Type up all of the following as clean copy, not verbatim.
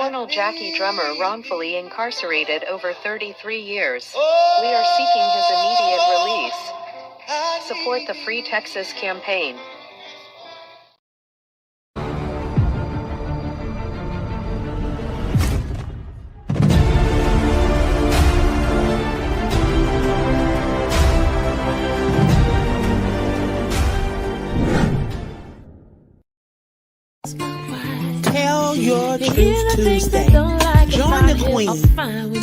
Cornell Jackie Drummer wrongfully incarcerated over 33 years. We are seeking his immediate release. Support the Free Texas campaign. Tell Your Truth Tuesday. Join the Queen,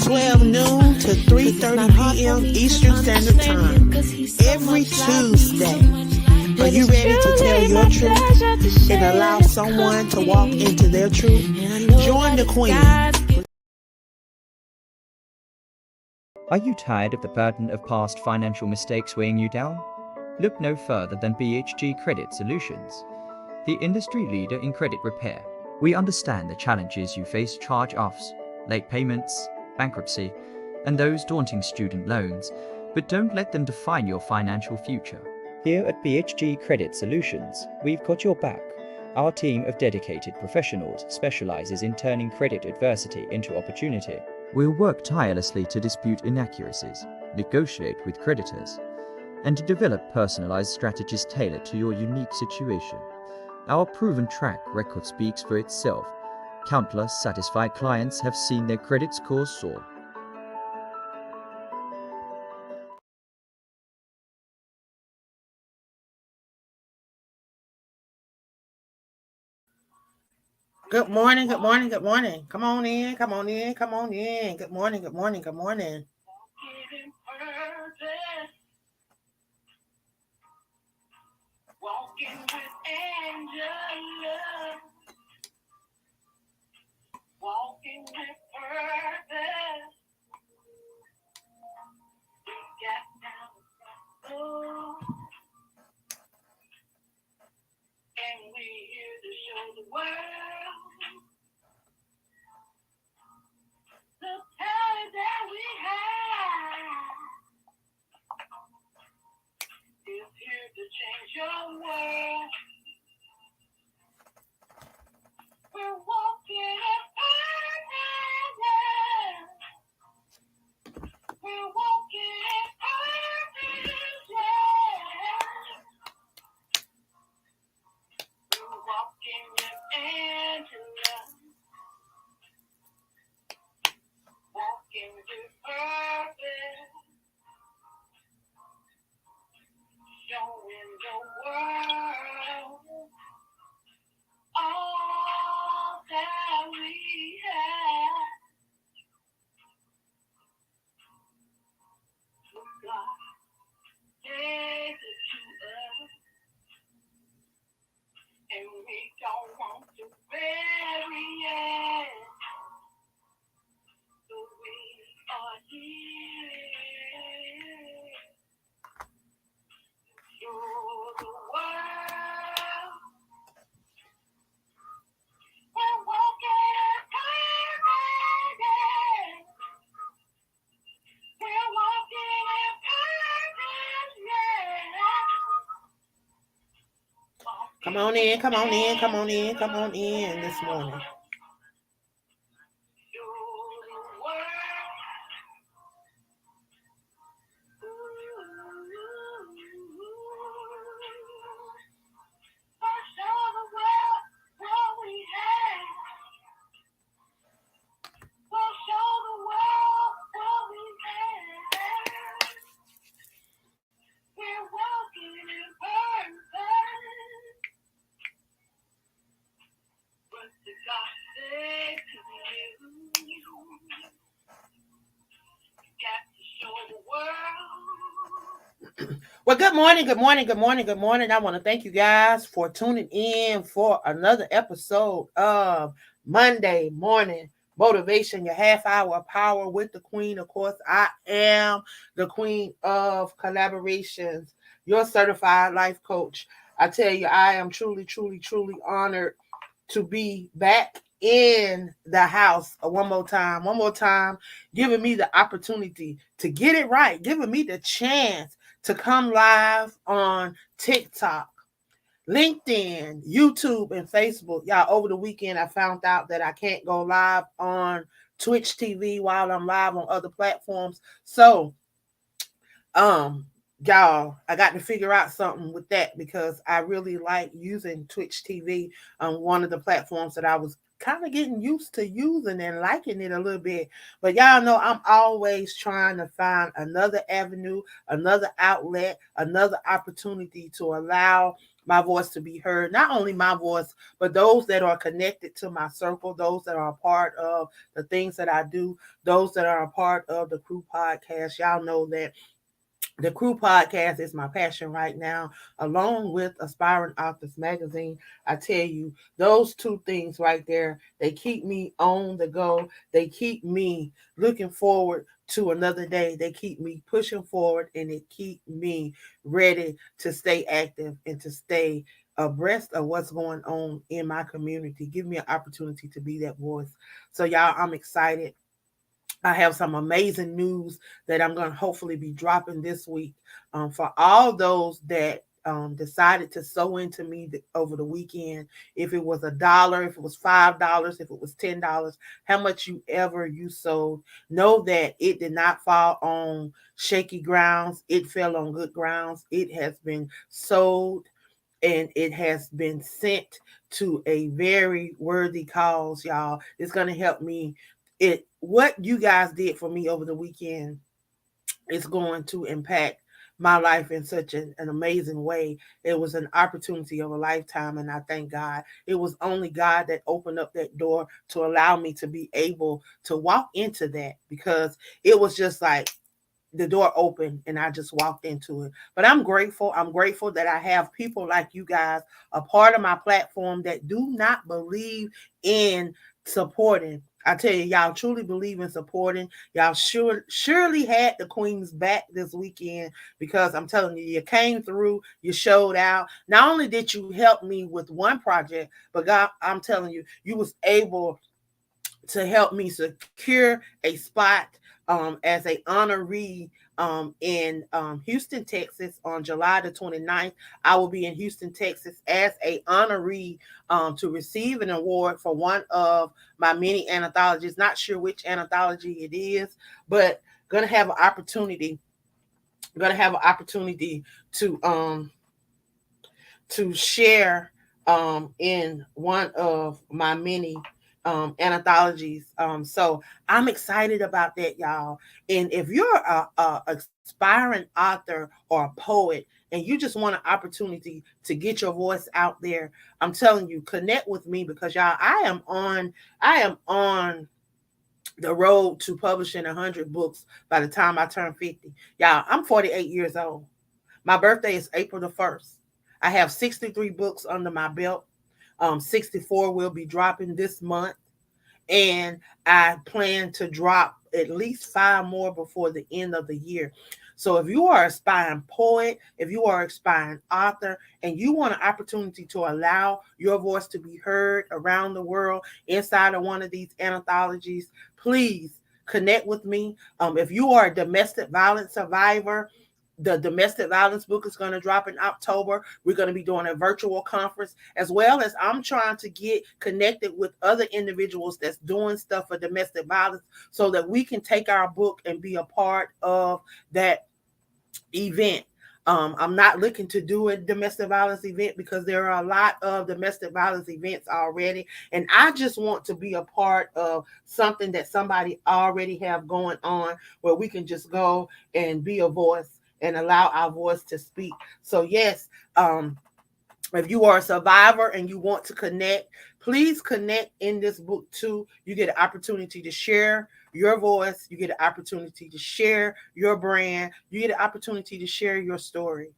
12 noon to 3:30 p.m. Eastern Standard Time, every Tuesday. Are you ready to tell your truth and allow someone to walk into their truth? Join the Queen. Are you tired of the burden of past financial mistakes weighing you down? Look no further than BHG Credit Solutions, the industry leader in credit repair. We understand the challenges you face: charge-offs, late payments, bankruptcy, and those daunting student loans, but don't let them define your financial future. Here at BHG Credit Solutions, we've got your back. Our team of dedicated professionals specializes in turning credit adversity into opportunity. We'll work tirelessly to dispute inaccuracies, negotiate with creditors, and to develop personalized strategies tailored to your unique situation. Our proven track record speaks for itself. Countless satisfied clients have seen their credit scores soar. Good morning, good morning, good morning. Come on in, come on in, come on in. Good morning, good morning, good morning. Walking with Angela. Walking with purpose. Got down the road. And we're here to show the world the talent that we have. Is here to change your world. We're walking in purpose. We're walking in purpose. We're walking with Angela. Walking with purpose. Showing the world all that we have. God gave it to us, and we don't want to bury it. So we are here. Show the world we're walking in purpose. We're walking in purpose, yeah. Come on in, come on in, come on in, come on in this morning. Well, good morning, good morning, good morning, good morning. I want to thank you guys for tuning in for another episode of Monday Morning Motivation, your half hour of power with the Queen. Of course, I am the Queen of Collaborations, your certified life coach. I tell you, I am truly, truly, truly honored to be back in the house one more time, giving me the opportunity to get it right, giving me the chance to come live on TikTok, LinkedIn, YouTube, and Facebook. Y'all, over the weekend, I found out that I can't go live on Twitch TV while I'm live on other platforms. So, um, y'all, I got to figure out something with that because I really like using Twitch TV on one of the platforms that I was kind of getting used to using and liking it a little bit. But y'all know I'm always trying to find another avenue, another outlet, another opportunity to allow my voice to be heard. Not only my voice, but those that are connected to my circle, those that are a part of the things that I do, those that are a part of the Crew Podcast. Y'all know that the Crew Podcast is my passion right now, along with Aspiring Authors Magazine. I tell you, those two things right there, they keep me on the go. They keep me looking forward to another day. They keep me pushing forward, and it keep me ready to stay active and to stay abreast of what's going on in my community. Give me an opportunity to be that voice. So, y'all, I'm excited. I have some amazing news that I'm going to hopefully be dropping this week for all those that decided to sew into me over the weekend. If it was $1, if it was $5, if it was $10, how much you ever you sowed, know that it did not fall on shaky grounds. It fell on good grounds. It has been sowed and it has been sent to a very worthy cause, y'all. It's going to help me. It what you guys did for me over the weekend is going to impact my life in such an amazing way. It was an opportunity of a lifetime, and I thank God. It was only God that opened up that door to allow me to be able to walk into that, because it was just like the door opened and I just walked into it. But I'm grateful. I'm grateful that I have people like you guys, a part of my platform, that do not believe in supporting. I tell you, y'all truly believe in supporting. Y'all surely had the Queen's back this weekend, because I'm telling you, you came through, you showed out. Not only did you help me with one project, but God, I'm telling you, you was able to help me secure a spot as a honoree in Houston, Texas on July the 29th. I will be in Houston, Texas as a honoree to receive an award for one of my many anthologies. Not sure which anthology it is, but gonna have an opportunity. Gonna have an opportunity to share in one of my many anthologies. So I'm excited about that, y'all. And if you're a aspiring author or a poet and you just want an opportunity to get your voice out there, I'm telling you, connect with me, because y'all, I am on the road to publishing 100 books by the time I turn 50. Y'all, I'm 48 years old. My birthday is April the 1st. I have 63 books under my belt. 64 will be dropping this month. And I plan to drop at least 5 more before the end of the year. So if you are an aspiring poet, if you are an aspiring author, and you want an opportunity to allow your voice to be heard around the world inside of one of these anthologies, please connect with me. If you are a domestic violence survivor, the domestic violence book is going to drop in October. We're going to be doing a virtual conference, as well as I'm trying to get connected with other individuals that's doing stuff for domestic violence, so that we can take our book and be a part of that event. I'm not looking to do a domestic violence event, because there are a lot of domestic violence events already. And I just want to be a part of something that somebody already have going on, where we can just go and be a voice and allow our voice to speak. So yes, if you are a survivor and you want to connect, please connect in this book too. You get an opportunity to share your voice. You get an opportunity to share your brand. You get an opportunity to share your story.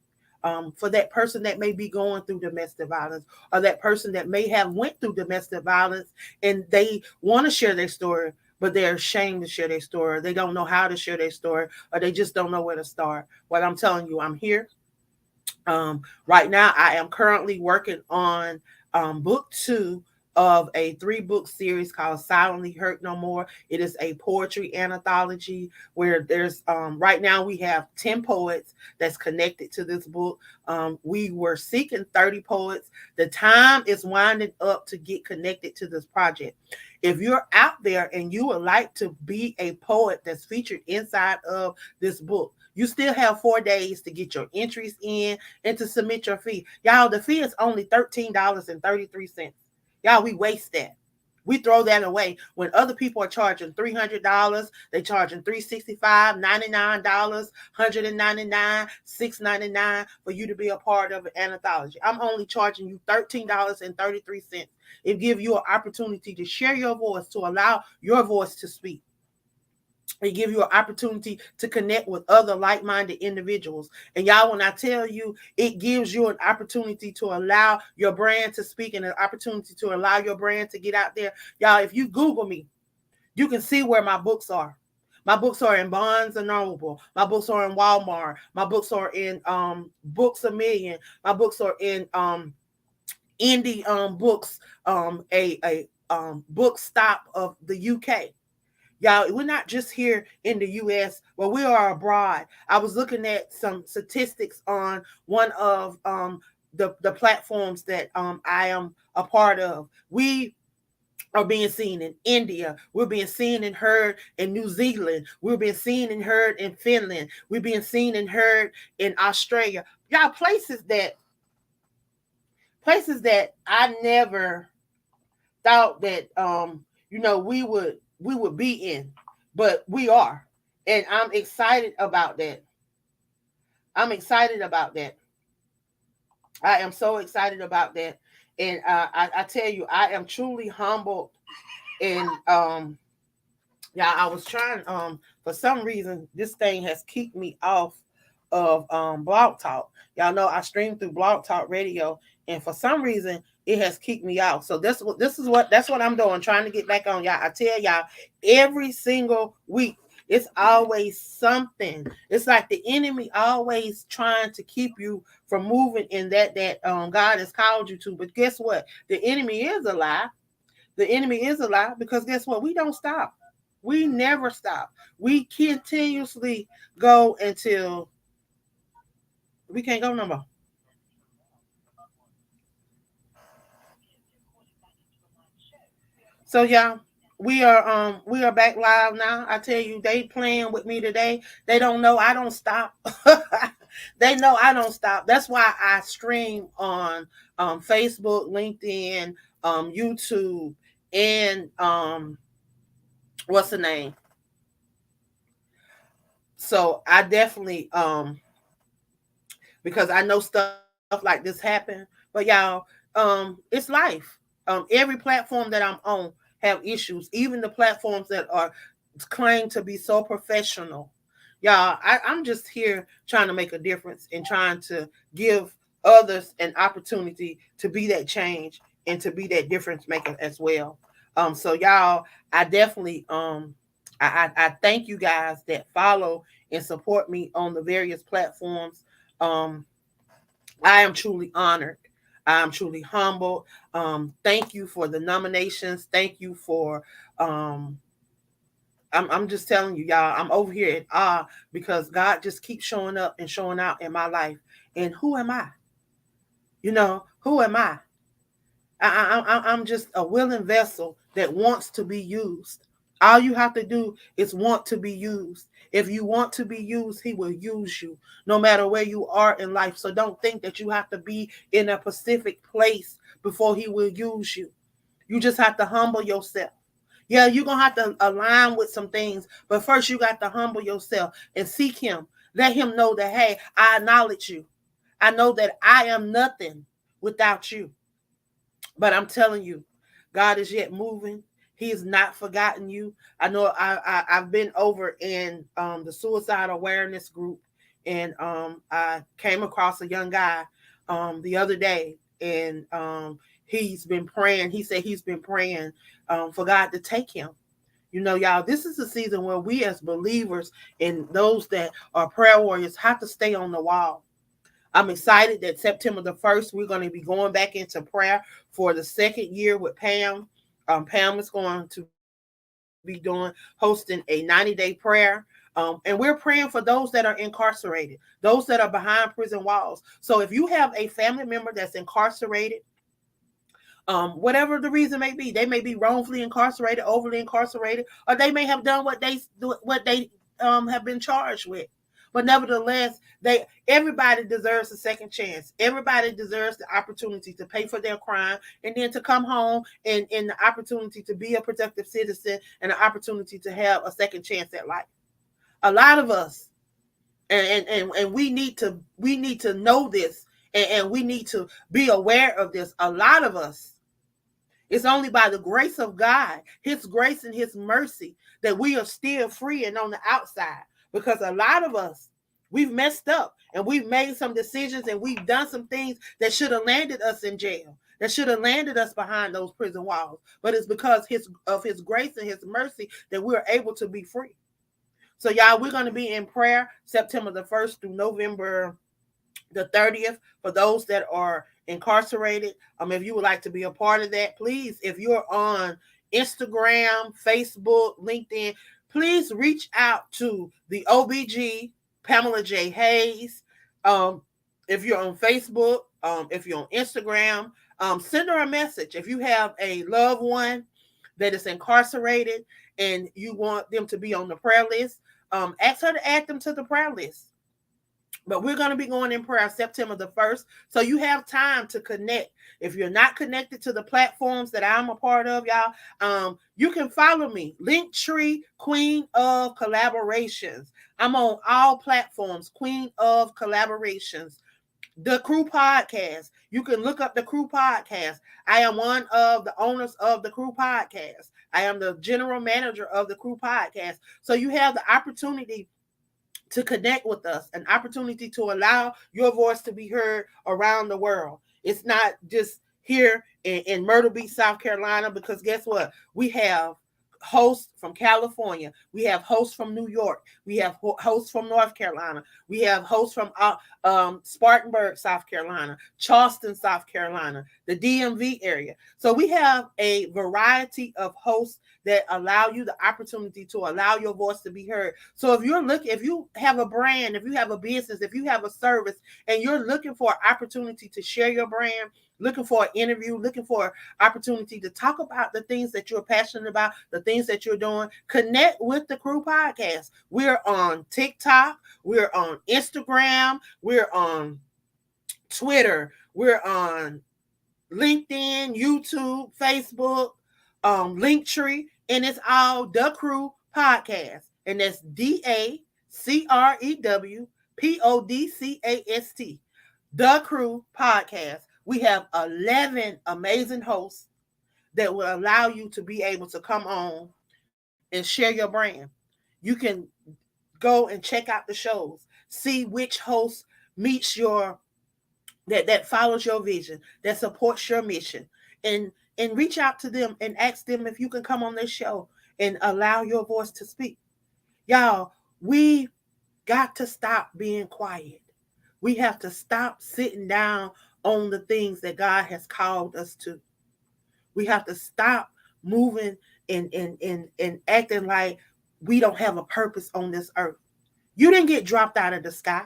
For that person that may be going through domestic violence, or that person that may have went through domestic violence and they want to share their story, but they're ashamed to share their story. They don't know how to share their story, or they just don't know where to start. Well, I'm telling you, I'm here. Right now, I am currently working on book 2 of a 3-book series called Silently Hurt No More. It is a poetry anthology where there's right now we have 10 poets that's connected to this book. We were seeking 30 poets. The time is winding up to get connected to this project. If you're out there and you would like to be a poet that's featured inside of this book, you still have 4 days to get your entries in and to submit your fee. Y'all, the fee is only $13.33. Y'all, we waste that. We throw that away when other people are charging $300. They charging $365, $99, $199, $699 for you to be a part of an anthology. I'm only charging you $13.33. It gives you an opportunity to share your voice, to allow your voice to speak. It give you an opportunity to connect with other like-minded individuals. And y'all, when I tell you, it gives you an opportunity to allow your brand to speak and an opportunity to allow your brand to get out there. Y'all, if you Google me, you can see where my books are. My books are in Barnes and Noble. My books are in Walmart. My books are in Books A Million. My books are in indie books, a book stop of the UK. Y'all, we're not just here in the U.S., but we are abroad. I was looking at some statistics on one of the platforms that I am a part of. We are being seen in India. We're being seen and heard in New Zealand. We're being seen and heard in Finland. We're being seen and heard in Australia. Y'all, places that I never thought that we would be in, but we are. And I'm excited about that. I'm excited about that. I am so excited about that. And I tell you, I am truly humbled. And yeah, I was trying for some reason this thing has kicked me off of Blog Talk. Y'all know I stream through Blog Talk Radio, and for some reason it has kicked me out. So that's what I'm doing, trying to get back on. Y'all, I tell y'all, every single week it's always something. It's like the enemy always trying to keep you from moving in that God has called you to. But guess what? The enemy is a lie. The enemy is a lie, because guess what? We don't stop. We never stop. We continuously go until we can't go no more. So y'all, we are back live now. I tell you, they playing with me today. They don't know I don't stop. They know I don't stop. That's why I stream on Facebook, LinkedIn, YouTube, and what's the name? So I definitely because I know stuff like this happen. But y'all, it's life. Every platform that I'm on have issues. Even the platforms that are claimed to be so professional. Y'all, I'm just here trying to make a difference and trying to give others an opportunity to be that change and to be that difference maker as well. So y'all, I definitely I thank you guys that follow and support me on the various platforms. Um, I am truly honored. I'm truly humbled. Thank you for the nominations. Thank you for I'm just telling you, y'all, I'm over here at awe because God just keeps showing up and showing out in my life. And who am I? Who am I? I'm just a willing vessel that wants to be used. All you have to do is want to be used. If you want to be used, he will use you no matter where you are in life. So don't think that you have to be in a specific place before he will use you. You just have to humble yourself. Yeah, you're going to have to align with some things, but first you got to humble yourself and seek him. Let him know that, hey, I acknowledge you. I know that I am nothing without you. But I'm telling you, God is yet moving. He has not forgotten you. I know I've been over in the suicide awareness group, and I came across a young guy the other day, and he's been praying. He said he's been praying for God to take him. Y'all, this is a season where we as believers and those that are prayer warriors have to stay on the wall. I'm excited that September the 1st, we're going to be going back into prayer for the second year with Pam. Pam is going to be hosting a 90-day prayer. And we're praying for those that are incarcerated, those that are behind prison walls. So if you have a family member that's incarcerated, whatever the reason may be, they may be wrongfully incarcerated, overly incarcerated, or they may have done what they have been charged with. But nevertheless, everybody deserves a second chance. Everybody deserves the opportunity to pay for their crime and then to come home and the opportunity to be a productive citizen and the opportunity to have a second chance at life. A lot of us, and we need to know this, and we need to be aware of this. A lot of us, it's only by the grace of God, His grace and His mercy, that we are still free and on the outside. Because a lot of us, we've messed up and we've made some decisions and we've done some things that should have landed us in jail, that should have landed us behind those prison walls. But it's because of His grace and His mercy that we're able to be free. So, y'all, we're going to be in prayer September the 1st through November the 30th for those that are incarcerated. If you would like to be a part of that, please, if you're on Instagram, Facebook, LinkedIn, please reach out to the OBG, Pamela J. Hayes. If you're on Facebook, if you're on Instagram, send her a message. If you have a loved one that is incarcerated and you want them to be on the prayer list, ask her to add them to the prayer list. But we're going to be going in prayer September the 1st. So you have time to connect. If you're not connected to the platforms that I'm a part of, y'all, you can follow me. Linktree, Queen of Collaborations. I'm on all platforms, Queen of Collaborations. The Crew Podcast. You can look up the Crew Podcast. I am one of the owners of the Crew Podcast. I am the general manager of the Crew Podcast. So you have the opportunity to connect with us, an opportunity to allow your voice to be heard around the world. It's not just here in Myrtle Beach, South Carolina, because guess what? We have hosts from California. We have hosts from New York. We have hosts from North Carolina. We have hosts from Spartanburg, South Carolina, Charleston, South Carolina, the DMV area. So we have a variety of hosts that allow you the opportunity to allow your voice to be heard. So if you have a brand, if you have a business, if you have a service, and you're looking for an opportunity to share your brand, looking for an interview, looking for an opportunity to talk about the things that you're passionate about, the things that you're doing, connect with the Crew Podcast. We're on TikTok. We're on Instagram. We're on Twitter. We're on LinkedIn, YouTube, Facebook, Linktree, and it's all The Crew Podcast. And that's DACREWPODCAST. The Crew Podcast. We have 11 amazing hosts that will allow you to be able to come on and share your brand. You can go and check out the shows, see which host meets that follows your vision, that supports your mission, and reach out to them and ask them if you can come on this show and allow your voice to speak. Y'all, we got to stop being quiet. We have to stop sitting down on the things that God has called us to. We have to stop moving and acting like we don't have a purpose on this earth. You didn't get dropped out of the sky.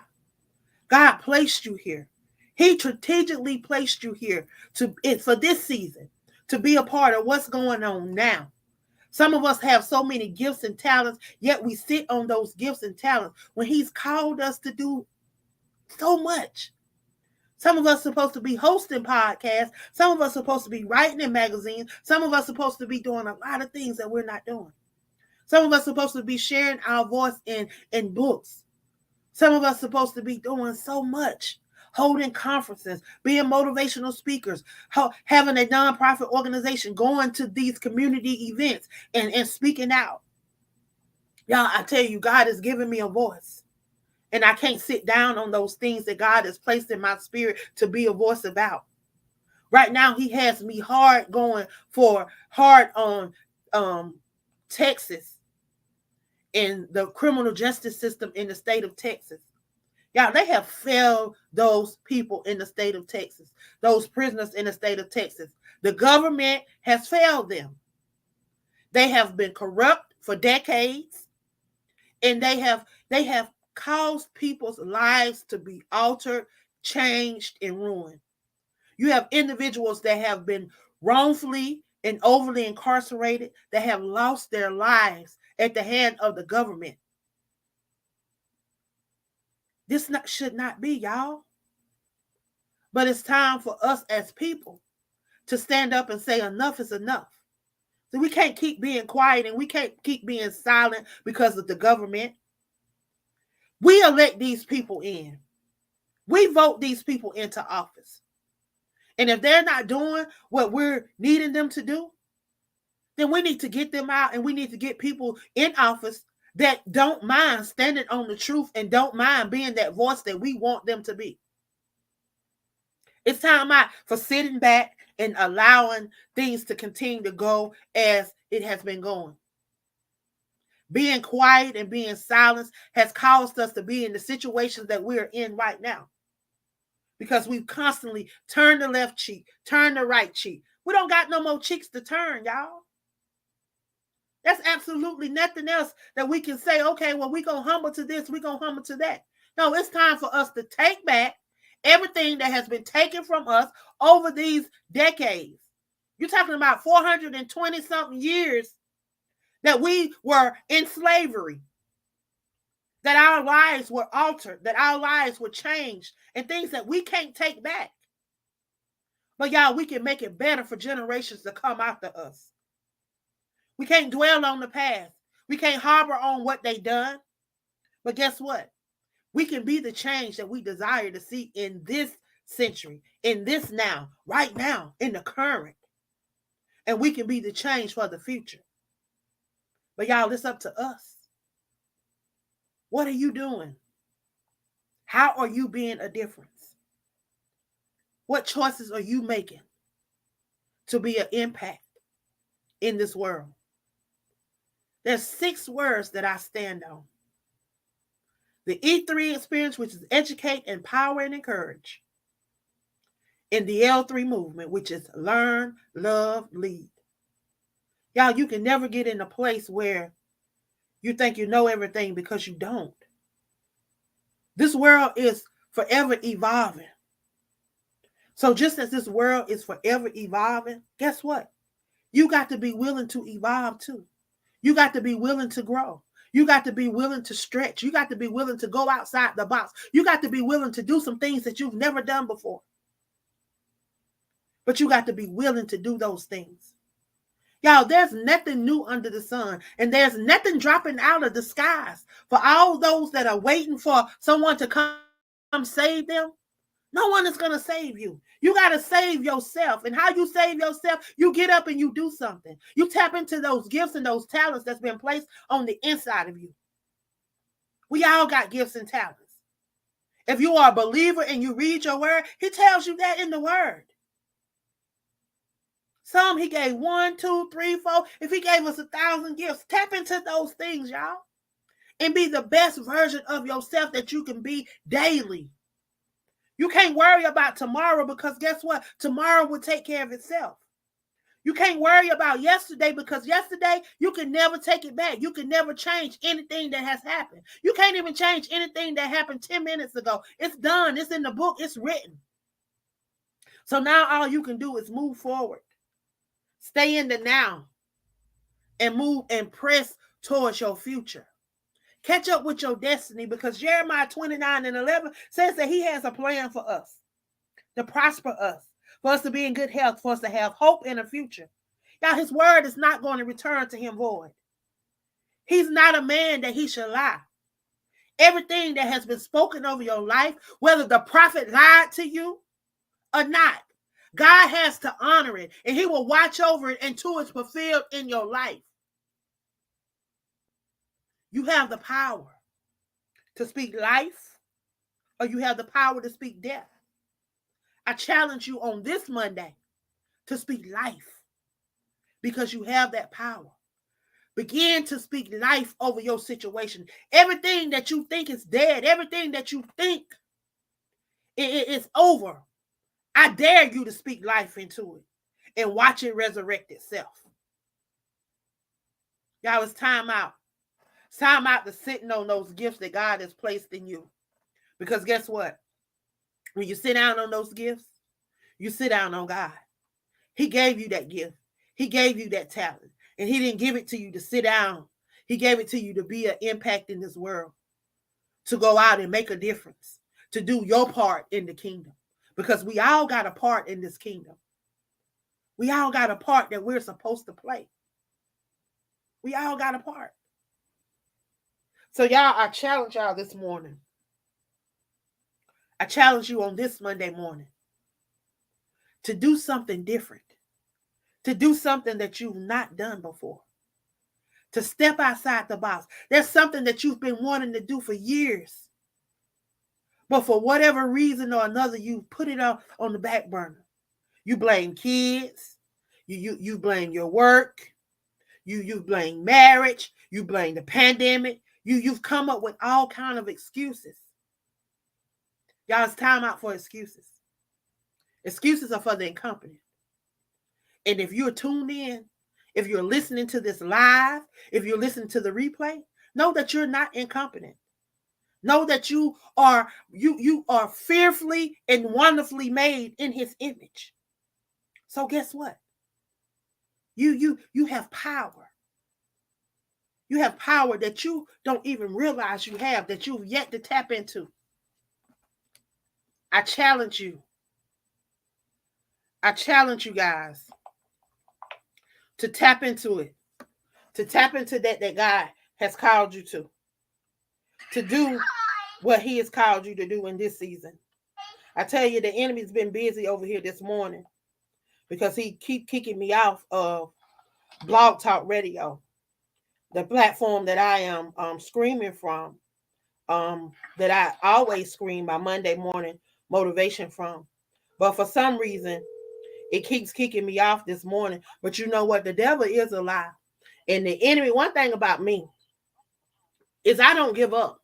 God placed you here. He strategically placed you here for this season, to be a part of what's going on now. Some of us have so many gifts and talents, yet we sit on those gifts and talents when He's called us to do so much. Some of us are supposed to be hosting podcasts. Some of us are supposed to be writing in magazines. Some of us are supposed to be doing a lot of things that we're not doing. Some of us are supposed to be sharing our voice in books. Some of us are supposed to be doing so much, holding conferences, being motivational speakers, having a nonprofit organization, going to these community events and speaking out. Y'all, I tell you, God has given me a voice. And I can't sit down on those things that God has placed in my spirit to be a voice about. Right now, He has me hard on Texas and the criminal justice system in the state of Texas. Y'all, they have failed those people in the state of Texas, those prisoners in the state of Texas. The government has failed them. They have been corrupt for decades, and they have caused people's lives to be altered, changed, and ruined. You have individuals that have been wrongfully and overly incarcerated that have lost their lives at the hand of the government. This should not be, y'all. But it's time for us as people to stand up and say enough is enough. So we can't keep being quiet and we can't keep being silent because of the government. We elect these people in. We vote these people into office. And if they're not doing what we're needing them to do, then we need to get them out and we need to get people in office that don't mind standing on the truth and don't mind being that voice that we want them to be. It's time out for sitting back and allowing things to continue to go as it has been going. Being quiet and being silent has caused us to be in the situations that we're in right now. Because we've constantly turned the left cheek, turned the right cheek. We don't got no more cheeks to turn, y'all. That's absolutely nothing else that we can say, okay, well, we're going to humble to this, we're going to humble to that. No, it's time for us to take back everything that has been taken from us over these decades. You're talking about 420-something years that we were in slavery, that our lives were altered, that our lives were changed, and things that we can't take back. But y'all, we can make it better for generations to come after us. We can't dwell on the past. We can't harbor on what they done. But guess what? We can be the change that we desire to see in this century, in this now, right now, in the current. And we can be the change for the future. But y'all, it's up to us. What are you doing? How are you being a difference? What choices are you making to be an impact in this world? There's 6 words that I stand on. The E3 experience, which is educate, empower, and encourage. In the L3 movement, which is learn, love, lead. Y'all, you can never get in a place where you think you know everything because you don't. This world is forever evolving. So just as this world is forever evolving, guess what? You got to be willing to evolve too. You got to be willing to grow. You got to be willing to stretch. You got to be willing to go outside the box. You got to be willing to do some things that you've never done before. But you got to be willing to do those things. Y'all, there's nothing new under the sun, and there's nothing dropping out of the skies. For all those that are waiting for someone to come save them, no one is going to save you. You got to save yourself. And how you save yourself, you get up and you do something. You tap into those gifts and those talents that's been placed on the inside of you. We all got gifts and talents. If you are a believer and you read your word, he tells you that in the word. Some he gave 1, 2, 3, 4. If he gave us 1,000 gifts, tap into those things, y'all. And be the best version of yourself that you can be daily. You can't worry about tomorrow because guess what? Tomorrow will take care of itself. You can't worry about yesterday because yesterday you can never take it back. You can never change anything that has happened. You can't even change anything that happened 10 minutes ago. It's done. It's in the book. It's written. So now all you can do is move forward. Stay in the now and move and press towards your future. Catch up with your destiny because Jeremiah 29:11 says that he has a plan for us, to prosper us, for us to be in good health, for us to have hope in the future. Now, his word is not going to return to him void. He's not a man that he should lie. Everything that has been spoken over your life, whether the prophet lied to you or not, God has to honor it, and he will watch over it until it's fulfilled in your life. You have the power to speak life, or you have the power to speak death. I challenge you on this Monday to speak life because you have that power. Begin to speak life over your situation. Everything that you think is dead, everything that you think is over, I dare you to speak life into it and watch it resurrect itself. Y'all, it's time out. It's time out to sitting on those gifts that God has placed in you. Because guess what? When you sit down on those gifts, you sit down on God. He gave you that gift. He gave you that talent. And he didn't give it to you to sit down. He gave it to you to be an impact in this world, to go out and make a difference, to do your part in the kingdom. Because we all got a part in this kingdom. We all got a part that we're supposed to play. We all got a part. So y'all, I challenge y'all this morning. I challenge you on this Monday morning to do something different, to do something that you've not done before, to step outside the box. There's something that you've been wanting to do for years, but for whatever reason or another, you put it on the back burner. You blame kids, you blame your work, you blame marriage, you blame the pandemic. You've come up with all kind of excuses. Y'all, it's time out for excuses. Excuses are for the incompetent. And if you're tuned in, if you're listening to this live, if you're listening to the replay, know that you're not incompetent. Know that you are fearfully and wonderfully made in his image. So guess what? You have power. You have power that you don't even realize you have, that you've yet to tap into. I challenge you. I challenge you guys to tap into it, to tap into that God has called you to do what he has called you to do in this season. I tell you, the enemy's been busy over here this morning because he keep kicking me off of Blog Talk Radio, the platform that I am screaming from, that I always scream my Monday morning motivation from. But for some reason, it keeps kicking me off this morning. But you know what? The devil is a lie. And the enemy, one thing about me is I don't give up.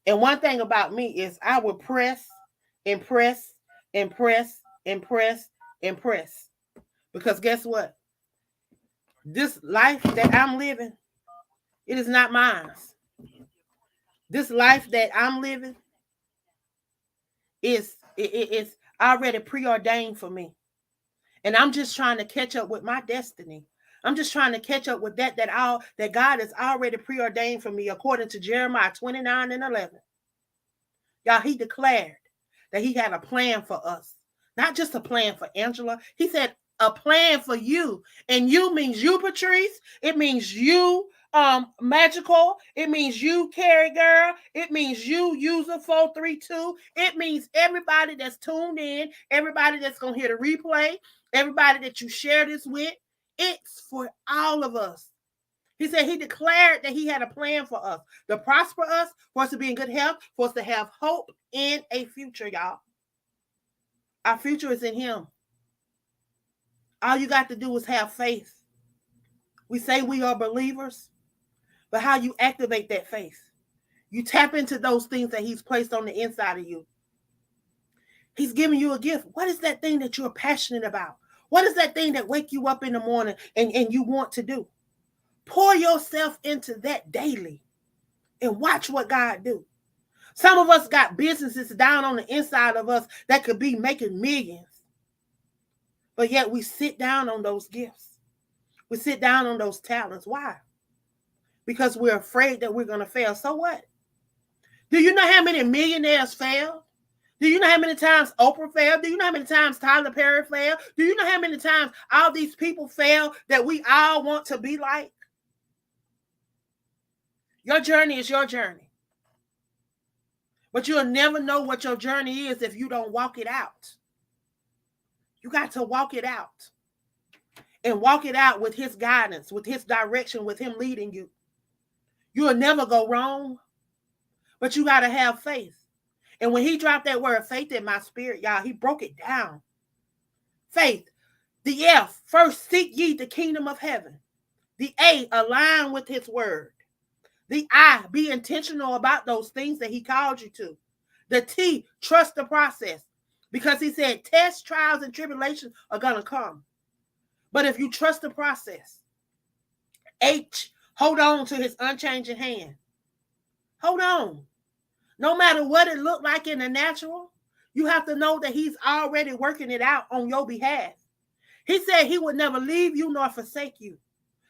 And one thing about me is I will press and press and press and press and press. Because guess what? This life that I'm living, it is not mine. This life that I'm living is already preordained for me. And I'm just trying to catch up with my destiny. I'm just trying to catch up with that God has already preordained for me, according to Jeremiah 29:11. Y'all, he declared that he had a plan for us, not just a plan for Angela. He said a plan for you, and you means you, Patrice. It means you, Magical. It means you, Carrie Girl. It means you, User 432. It means everybody that's tuned in, everybody that's gonna hear the replay, everybody that you share this with. It's for all of us. He said he declared that he had a plan for us, to prosper us, for us to be in good health, for us to have hope in a future, y'all. Our future is in him. All you got to do is have faith. We say we are believers, but how you activate that faith? You tap into those things that he's placed on the inside of you. He's giving you a gift. What is that thing that you're passionate about? What is that thing that wake you up in the morning and you want to do? Pour yourself into that daily and watch what God do. Some of us got businesses down on the inside of us that could be making millions. But yet we sit down on those gifts. We sit down on those talents. Why? Because we're afraid that we're going to fail. So what? Do you know how many millionaires failed? Do you know how many times Oprah failed? Do you know how many times Tyler Perry failed? Do you know how many times all these people fail that we all want to be like? Your journey is your journey. But you'll never know what your journey is if you don't walk it out. You got to walk it out. And walk it out with his guidance, with his direction, with him leading you. You'll never go wrong. But you got to have faith. And when he dropped that word faith in my spirit, y'all, he broke it down. Faith. The F. First, seek ye the kingdom of heaven. The A, align with his word. The I, be intentional about those things that he called you to. The T, trust the process. Because he said tests, trials, and tribulations are going to come. But if you trust the process. H, hold on to his unchanging hand. Hold on. No matter what it looked like in the natural, you have to know that he's already working it out on your behalf. He said he would never leave you nor forsake you.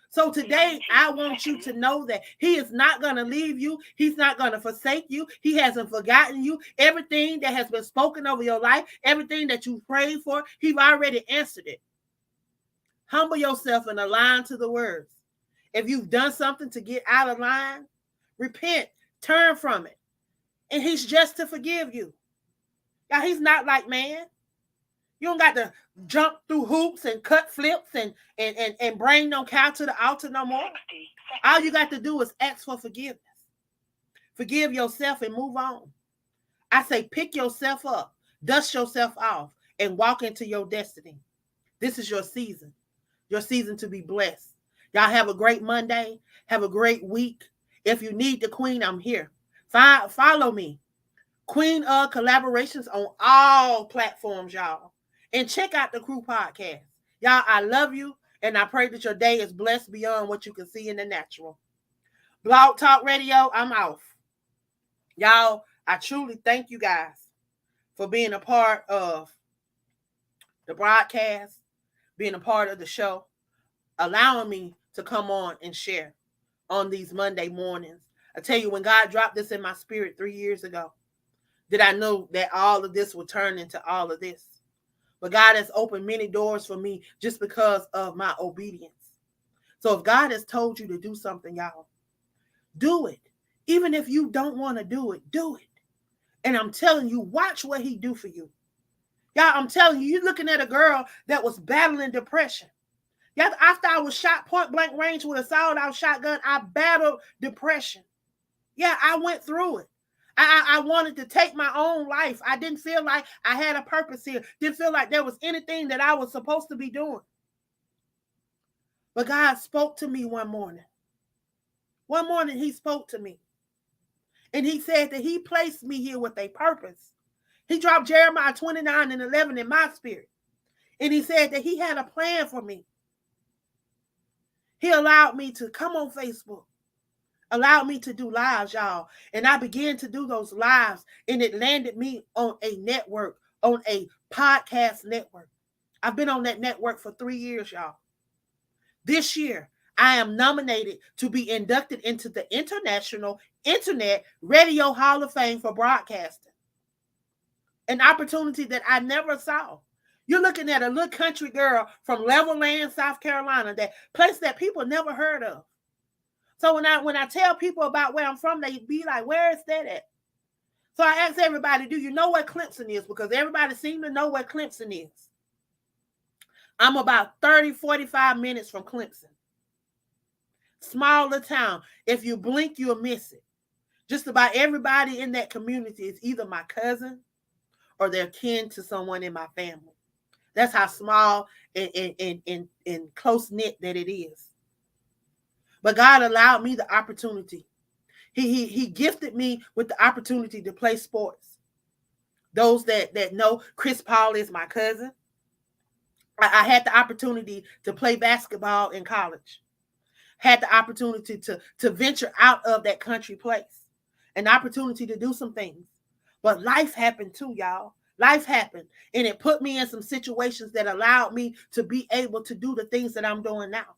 So today, I want you to know that he is not going to leave you. He's not going to forsake you. He hasn't forgotten you. Everything that has been spoken over your life, everything that you prayed for, he's already answered it. Humble yourself and align to the words. If you've done something to get out of line, repent, turn from it. And he's just to forgive you. Now, he's not like man. You don't got to jump through hoops and cut flips and bring no cow to the altar no more. All you got to do is ask for forgiveness. Forgive yourself and move on. I say pick yourself up, dust yourself off, and walk into your destiny. This is your season to be blessed. Y'all have a great Monday. Have a great week. If you need the queen, I'm here. Follow me. Queen of Collaborations on all platforms, y'all. And check out the Crew Podcast. Y'all, I love you, and I pray that your day is blessed beyond what you can see in the natural. Blog Talk Radio, I'm off. Y'all, I truly thank you guys for being a part of the broadcast, being a part of the show, allowing me to come on and share on these Monday mornings. I tell you, when God dropped this in my spirit 3 years ago, did I know that all of this would turn into all of this? But God has opened many doors for me just because of my obedience. So if God has told you to do something, y'all, do it. Even if you don't want to do it, do it. And I'm telling you, watch what he do for you. Y'all, I'm telling you, you're looking at a girl that was battling depression. Yeah, after I was shot point blank range with a sawed-off shotgun, I battled depression. Yeah, I went through it. I wanted to take my own life. I didn't feel like I had a purpose here. Didn't feel like there was anything that I was supposed to be doing. But God spoke to me one morning. One morning he spoke to me. And he said that he placed me here with a purpose. He dropped Jeremiah 29:11 in my spirit. And he said that he had a plan for me. He allowed me to come on Facebook. Allowed me to do lives, y'all. And I began to do those lives. And it landed me on a network, on a podcast network. I've been on that network for 3 years, y'all. This year, I am nominated to be inducted into the International Internet Radio Hall of Fame for broadcasting. An opportunity that I never saw. You're looking at a little country girl from Levelland, South Carolina, that place that people never heard of. So when I tell people about where I'm from, they be like, where is that at? So I ask everybody, do you know where Clemson is? Because everybody seems to know where Clemson is. I'm about 30, 45 minutes from Clemson. Smaller town. If you blink, you'll miss it. Just about everybody in that community is either my cousin or they're kin to someone in my family. That's how small and close-knit that it is. But God allowed me the opportunity. He gifted me with the opportunity to play sports. Those that know, Chris Paul is my cousin. I had the opportunity to play basketball in college. Had the opportunity to venture out of that country place. An opportunity to do some things. But life happened too, y'all. Life happened. And it put me in some situations that allowed me to be able to do the things that I'm doing now.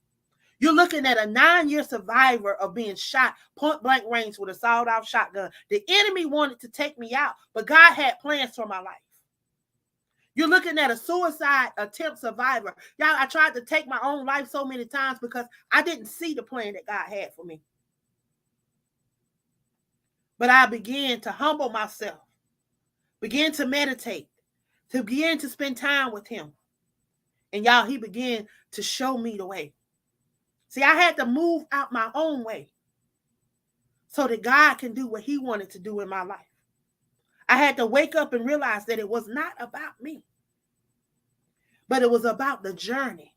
You're looking at a 9-year survivor of being shot point blank range with a sawed-off shotgun. The enemy wanted to take me out, but God had plans for my life. You're looking at a suicide attempt survivor. Y'all, I tried to take my own life so many times because I didn't see the plan that God had for me. But I began to humble myself, began to meditate, to begin to spend time with him. And y'all, he began to show me the way. See, I had to move out my own way so that God can do what he wanted to do in my life. I had to wake up and realize that it was not about me, but it was about the journey.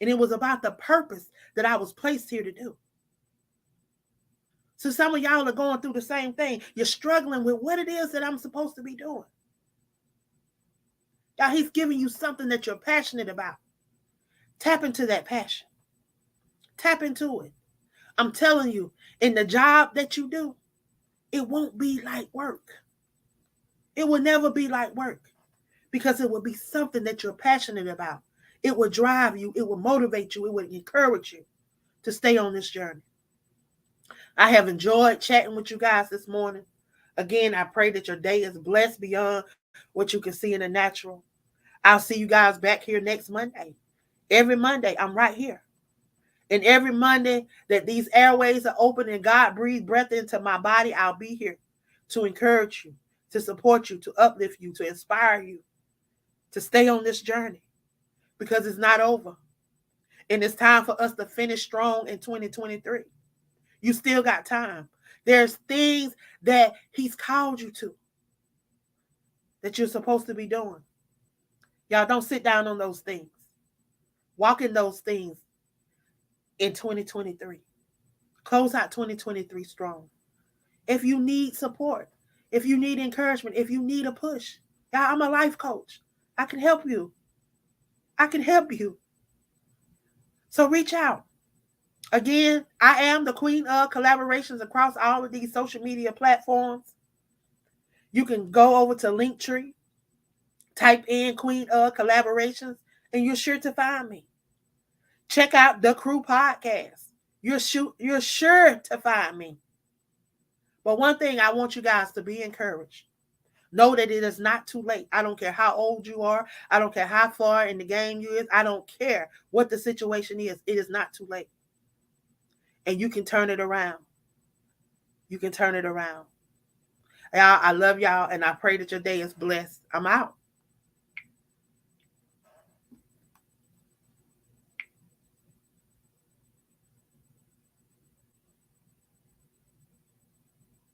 And it was about the purpose that I was placed here to do. So some of y'all are going through the same thing. You're struggling with what it is that I'm supposed to be doing. Y'all, he's giving you something that you're passionate about. Tap into that passion. Tap into it. I'm telling you, in the job that you do, it won't be like work. It will never be like work because it will be something that you're passionate about. It will drive you. It will motivate you. It will encourage you to stay on this journey. I have enjoyed chatting with you guys this morning. Again, I pray that your day is blessed beyond what you can see in the natural. I'll see you guys back here next Monday. Every Monday, I'm right here. And every Monday that these airways are open and God breathed breath into my body, I'll be here to encourage you, to support you, to uplift you, to inspire you, to stay on this journey because it's not over. And it's time for us to finish strong in 2023. You still got time. There's things that he's called you to that you're supposed to be doing. Y'all don't sit down on those things. Walk in those things in 2023. Close out 2023 strong. If you need support, if you need encouragement, if you need a push, y'all, I'm a life coach. I can help you. I can help you. So reach out. Again, I am the queen of collaborations across all of these social media platforms. You can go over to Linktree, type in Queen of Collaborations, and you're sure to find me. Check out the Crew Podcast. You're sure to find me. But one thing, I want you guys to be encouraged. Know that it is not too late. I don't care how old you are. I don't care how far in the game you is. I don't care what the situation is. It is not too late. And you can turn it around. You can turn it around. Y'all, I love y'all, and I pray that your day is blessed. I'm out.